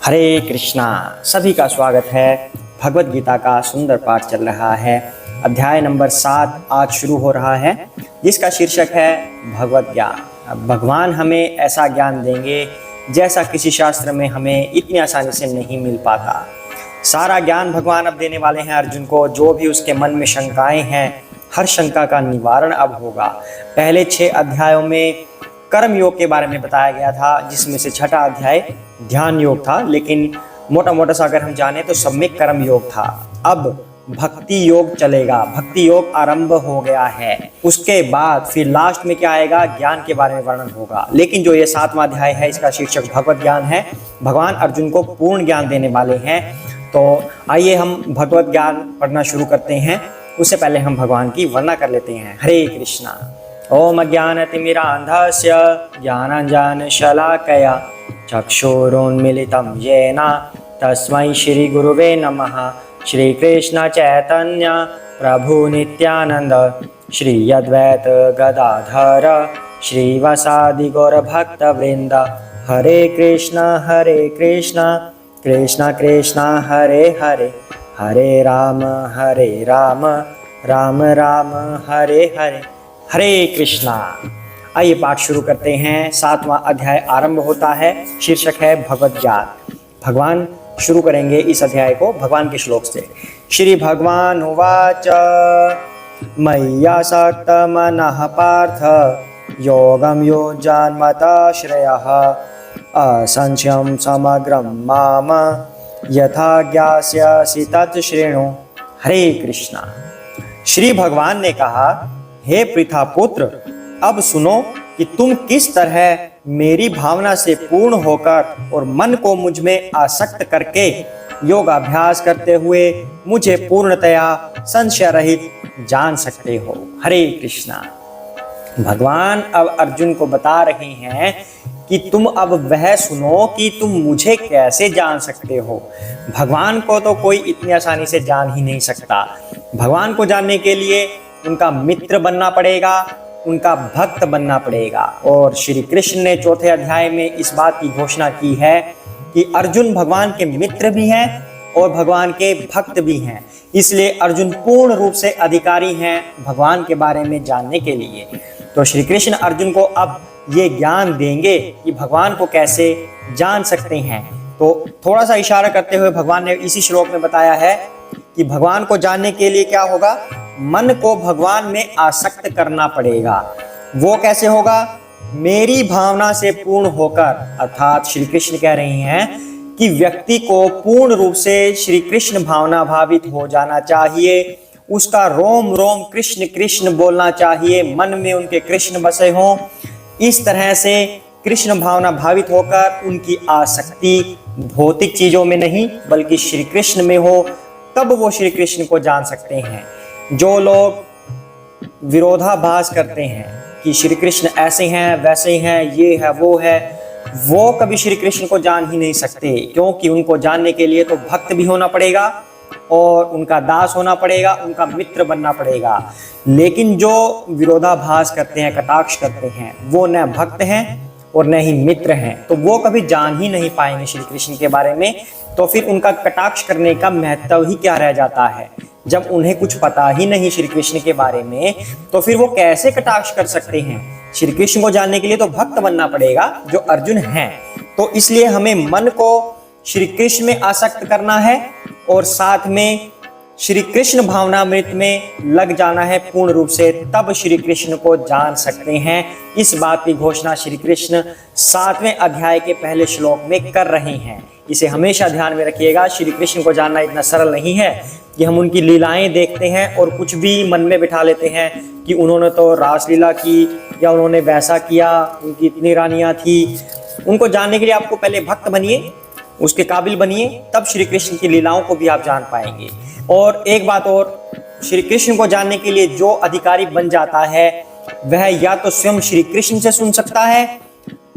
हरे कृष्णा। सभी का स्वागत है। भगवत गीता का सुंदर पाठ चल रहा है। अध्याय नंबर 7 आज शुरू हो रहा है, जिसका शीर्षक है भगवत ज्ञान। अब भगवान हमें ऐसा ज्ञान देंगे जैसा किसी शास्त्र में हमें इतनी आसानी से नहीं मिल पाता। सारा ज्ञान भगवान अब देने वाले हैं अर्जुन को। जो भी उसके मन में शंकाएं हैं, हर शंका का निवारण अब होगा। पहले 6 अध्यायों में कर्म योग के बारे में बताया गया था, जिसमें से 6ठा अध्याय ध्यान योग था, लेकिन मोटा मोटा सा अगर हम जाने तो सब में कर्म योग था। अब भक्ति योग चलेगा, भक्ति योग आरंभ हो गया है। उसके बाद फिर लास्ट में क्या आएगा, ज्ञान के बारे में वर्णन होगा। लेकिन जो ये 7वां अध्याय है, इसका शीर्षक भगवत ज्ञान है। भगवान अर्जुन को पूर्ण ज्ञान देने वाले हैं। तो आइए हम भगवत ज्ञान पढ़ना शुरू करते हैं। उससे पहले हम भगवान की वंदना कर लेते हैं। हरे कृष्णा। ओम अज्ञानतिमिरान्धस्य ज्ञानाञ्जनशलाकया चक्षुरुन्मीलितं येन तस्मै श्रीगुरुवे नमः। श्रीकृष्ण चैतन्य प्रभु नित्यानंद श्री अद्वैत गदाधर श्रीवासादि गौरभक्तवृंद। हरे कृष्ण कृष्ण कृष्ण हरे हरे, हरे राम राम राम हरे हरे। हरे कृष्णा। आइए पाठ शुरू करते हैं। 7वां अध्याय आरंभ होता है। शीर्षक है भगवत ज्ञान। भगवान शुरू करेंगे इस अध्याय को भगवान के श्लोक से। श्री भगवान उवाच मय्यासक्त मनः पार्थ योगम युञ्जन्मतः श्रेयः असंशयं समग्रं माम यथा ज्ञास्यसि तत् शृणु। हरे कृष्णा। श्री भगवान ने कहा, हे पृथा पुत्र, अब सुनो कि तुम किस तरह मेरी भावना से पूर्ण होकर और मन को मुझ में आसक्त करके योगाभ्यास करते हुए मुझे पूर्णतया संशय रहित जान सकते हो। हरे कृष्णा। भगवान अब अर्जुन को बता रहे हैं कि तुम अब वह सुनो कि तुम मुझे कैसे जान सकते हो। भगवान को तो कोई इतनी आसानी से जान ही नहीं सकता। भगवान को जानने के लिए उनका मित्र बनना पड़ेगा, उनका भक्त बनना पड़ेगा। और श्री कृष्ण ने 4थे अध्याय में इस बात की घोषणा की है कि अर्जुन भगवान के मित्र भी हैं और भगवान के भक्त भी हैं। इसलिए अर्जुन पूर्ण रूप से अधिकारी हैं भगवान के बारे में जानने के लिए। तो श्री कृष्ण अर्जुन को अब ये ज्ञान देंगे कि भगवान को कैसे जान सकते हैं। तो थोड़ा सा इशारा करते हुए भगवान ने इसी श्लोक में बताया है कि भगवान को जानने के लिए क्या होगा, मन को भगवान में आसक्त करना पड़ेगा। वो कैसे होगा, मेरी भावना से पूर्ण होकर। अर्थात श्री कृष्ण कह रहे हैं कि व्यक्ति को पूर्ण रूप से श्री कृष्ण भावना भावित हो जाना चाहिए। उसका रोम रोम कृष्ण कृष्ण बोलना चाहिए, मन में उनके कृष्ण बसे हों। इस तरह से कृष्ण भावना भावित होकर उनकी आसक्ति भौतिक चीजों में नहीं बल्कि श्री कृष्ण में हो, तब वो श्री कृष्ण को जान सकते हैं। जो लोग विरोधाभास करते हैं कि श्री कृष्ण ऐसे हैं वैसे हैं, ये है वो है, वो कभी श्री कृष्ण को जान ही नहीं सकते। क्योंकि उनको जानने के लिए तो भक्त भी होना पड़ेगा और उनका दास होना पड़ेगा, उनका मित्र बनना पड़ेगा। लेकिन जो विरोधाभास करते हैं, कटाक्ष करते हैं, वो न भक्त हैं और न ही मित्र हैं, तो वो कभी जान ही नहीं पाएंगे श्री कृष्ण के बारे में। तो फिर उनका कटाक्ष करने का महत्व ही क्या रह जाता है। जब उन्हें कुछ पता ही नहीं श्री कृष्ण के बारे में, तो फिर वो कैसे कटाक्ष कर सकते हैं। श्री कृष्ण को जानने के लिए तो भक्त बनना पड़ेगा, जो अर्जुन हैं। तो इसलिए हमें मन को श्री कृष्ण में आसक्त करना है और साथ में श्री कृष्ण भावनामृत में लग जाना है पूर्ण रूप से, तब श्री कृष्ण को जान सकते हैं। इस बात की घोषणा श्री कृष्ण 7वें अध्याय के पहले श्लोक में कर रहे हैं। इसे हमेशा ध्यान में रखिएगा। श्री कृष्ण को जानना इतना सरल नहीं है कि हम उनकी लीलाएं देखते हैं और कुछ भी मन में बिठा लेते हैं कि उन्होंने तो रासलीला की या उन्होंने वैसा किया, उनकी इतनी रानियां थी। उनको जानने के लिए आपको पहले भक्त बनिए, उसके काबिल बनिए, तब श्री कृष्ण की लीलाओं को भी आप जान पाएंगे। और एक बात और, श्री कृष्ण को जानने के लिए जो अधिकारी बन जाता है वह या तो स्वयं श्री कृष्ण से सुन सकता है,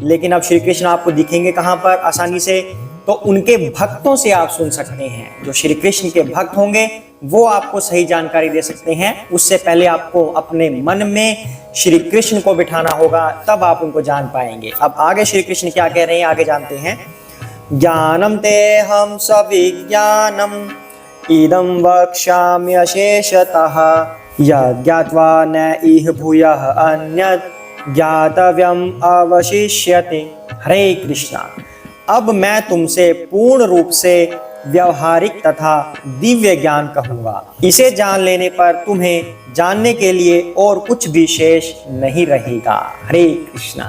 लेकिन अब श्री कृष्ण आपको दिखेंगे कहाँ पर आसानी से, तो उनके भक्तों से आप सुन सकते हैं। जो श्री कृष्ण के भक्त होंगे वो आपको सही जानकारी दे सकते हैं। उससे पहले आपको अपने मन में श्री कृष्ण को बिठाना होगा, तब आप उनको जान पाएंगे। अब आगे श्री कृष्ण क्या कह रहे हैं, आगे जानते हैं। ज्ञानं तेऽहं सविज्ञानम् इदं वक्ष्याम्यशेषतः यज्ञात्वा न इह भूयः अन्यत् ज्ञातव्यम् अवशिष्यते। हरे कृष्णा। अब मैं तुमसे पूर्ण रूप से व्यवहारिक तथा दिव्य ज्ञान कहूँगा। इसे जान लेने पर तुम्हें जानने के लिए और कुछ भी शेष नहीं रहेगा। हरे कृष्णा।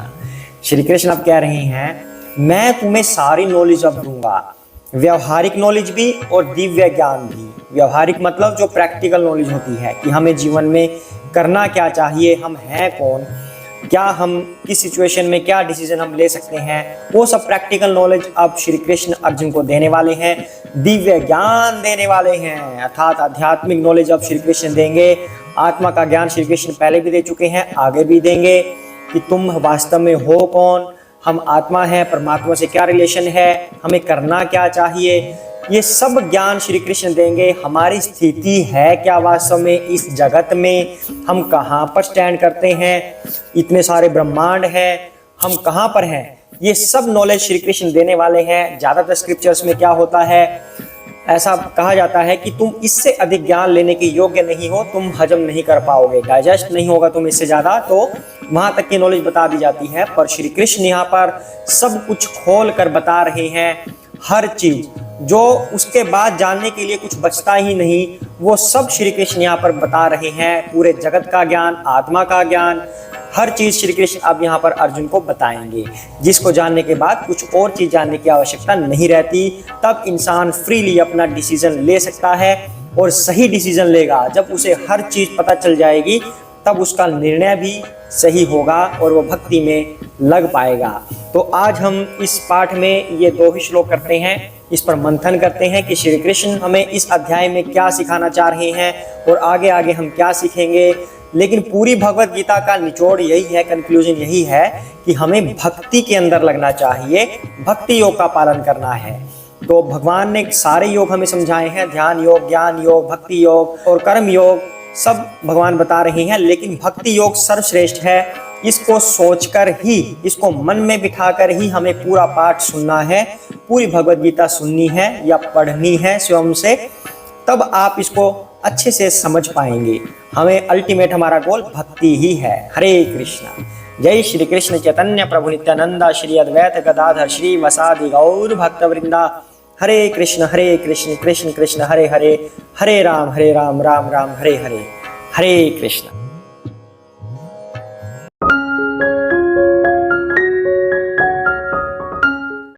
श्री कृष्ण अब कह रहे हैं मैं तुम्हें सारी नॉलेज अब दूंगा, व्यवहारिक नॉलेज भी और दिव्य ज्ञान भी। व्यवहारिक मतलब जो प्रैक्टिकल नॉलेज होती है कि हमें जीवन में करना क्या चाहिए, हम हैं कौन, क्या हम किस सिचुएशन में क्या डिसीजन हम ले सकते हैं, वो सब प्रैक्टिकल नॉलेज अब श्री कृष्ण अर्जुन को देने वाले हैं। दिव्य ज्ञान देने वाले हैं अर्थात आध्यात्मिक नॉलेज अब श्री कृष्ण देंगे। आत्मा का ज्ञान श्री कृष्ण पहले भी दे चुके हैं, आगे भी देंगे कि तुम वास्तव में हो कौन, हम आत्मा हैं, परमात्मा से क्या रिलेशन है, हमें करना क्या चाहिए, ये सब ज्ञान श्री कृष्ण देंगे। हमारी स्थिति है क्या वास्तव में इस जगत में, हम कहाँ पर स्टैंड करते हैं, इतने सारे ब्रह्मांड हैं, हम कहाँ पर हैं, ये सब नॉलेज श्री कृष्ण देने वाले हैं। ज़्यादातर स्क्रिप्चर्स में क्या होता है, ऐसा कहा जाता है कि तुम इससे अधिक ज्ञान लेने के योग्य नहीं हो, तुम हजम नहीं कर पाओगे, डाइजेस्ट नहीं होगा तुम इससे ज़्यादा, तो वहाँ तक की नॉलेज बता दी जाती है। पर श्री कृष्ण यहाँ पर सब कुछ खोल कर बता रहे हैं, हर चीज़ जो उसके बाद जानने के लिए कुछ बचता ही नहीं, वो सब श्री कृष्ण यहाँ पर बता रहे हैं। पूरे जगत का ज्ञान, आत्मा का ज्ञान, हर चीज़ श्री कृष्ण अब यहाँ पर अर्जुन को बताएंगे, जिसको जानने के बाद कुछ और चीज़ जानने की आवश्यकता नहीं रहती। तब इंसान फ्रीली अपना डिसीजन ले सकता है और सही डिसीजन लेगा। जब उसे हर चीज़ पता चल जाएगी तब उसका निर्णय भी सही होगा और वो भक्ति में लग पाएगा। तो आज हम इस पाठ में ये 2 ही श्लोक करते हैं, इस पर मंथन करते हैं कि श्री कृष्ण हमें इस अध्याय में क्या सिखाना चाह रहे हैं और आगे आगे हम क्या सीखेंगे। लेकिन पूरी भगवत गीता का निचोड़ यही है, कंक्लूजन यही है कि हमें भक्ति के अंदर लगना चाहिए, भक्ति योग का पालन करना है। तो भगवान ने सारे योग हमें समझाए हैं, ध्यान योग, ज्ञान योग, भक्ति योग और कर्म योग, सब भगवान बता रहे हैं। लेकिन भक्ति योग सर्वश्रेष्ठ है। इसको सोचकर ही, इसको मन में बिठाकर ही हमें पूरा पाठ सुनना है, पूरी भगवत गीता सुननी है या पढ़नी है स्वयं से, तब आप इसको अच्छे से समझ पाएंगे। हमें अल्टीमेट हमारा गोल भक्ति ही है। हरे कृष्णा। जय श्री कृष्ण चैतन्य प्रभु नित्यानंदा, श्री अद्वैत गदाधर श्री वसादि गौर भक्त वृंदा। हरे कृष्ण कृष्ण कृष्ण हरे हरे, हरे राम राम राम हरे हरे। हरे कृष्ण।